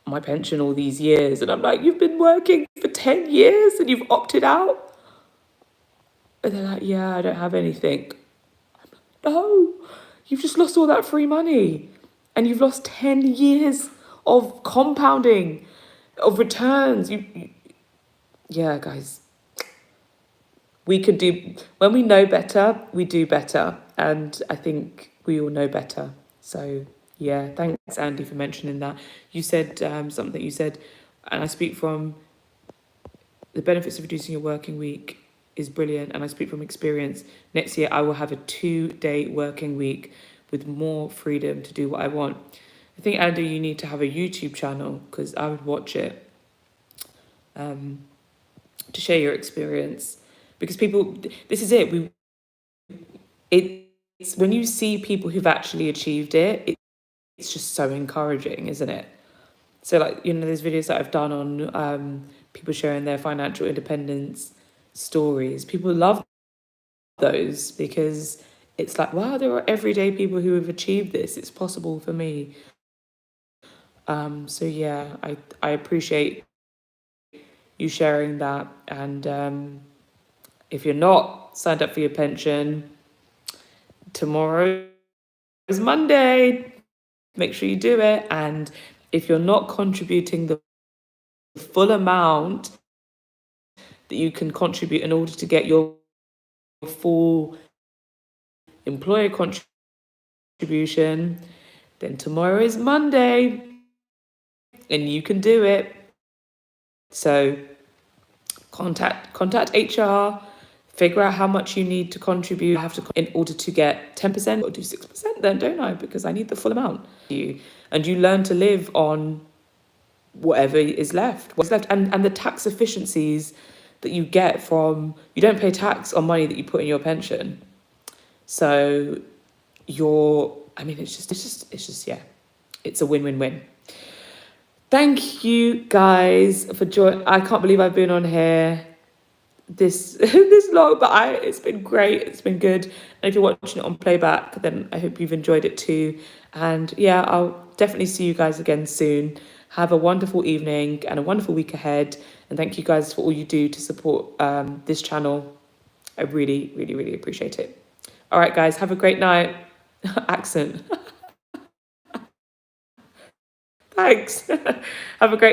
Speaker 1: my pension all these years. And I'm like, you've been working for 10 years and you've opted out? And they're like, yeah, I don't have anything. No, you've just lost all that free money. And you've lost 10 years of compounding, of returns. Yeah, guys. We could do, when we know better, we do better. And I think we all know better. So, yeah, thanks, Andy, for mentioning that. You said something, you said, and I speak from the benefits of reducing your working week is brilliant. And I speak from experience. Next year, I will have a 2-day working week with more freedom to do what I want. I think, Andy, you need to have a YouTube channel because I would watch it to share your experience. Because people, this is it. It's when you see people who've actually achieved it, it's just so encouraging, isn't it? So, like, you know, there's videos that I've done on people sharing their financial independence stories. People love those because it's like, wow, there are everyday people who have achieved this. It's possible for me. So yeah, I appreciate you sharing that. And if you're not signed up for your pension, tomorrow is Monday. Make sure you do it. And if you're not contributing the full amount that you can contribute in order to get your full employer contribution, then tomorrow is Monday and you can do it. So contact HR, figure out how much you need to contribute. I have to, in order to get 10%, or do 6% then, don't I? Because I need the full amount. And you learn to live on whatever is left. What's left. And the tax efficiencies that you get from, you don't pay tax on money that you put in your pension. So it's just, yeah, it's a win-win-win. Thank you guys for joining. I can't believe I've been on here this long, but it's been great. It's been good. And if you're watching it on playback, then I hope you've enjoyed it too. And yeah, I'll definitely see you guys again soon. Have a wonderful evening and a wonderful week ahead. And thank you guys for all you do to support this channel. I really, really, really appreciate it. All right, guys, have a great night. Accent. Thanks. Have a great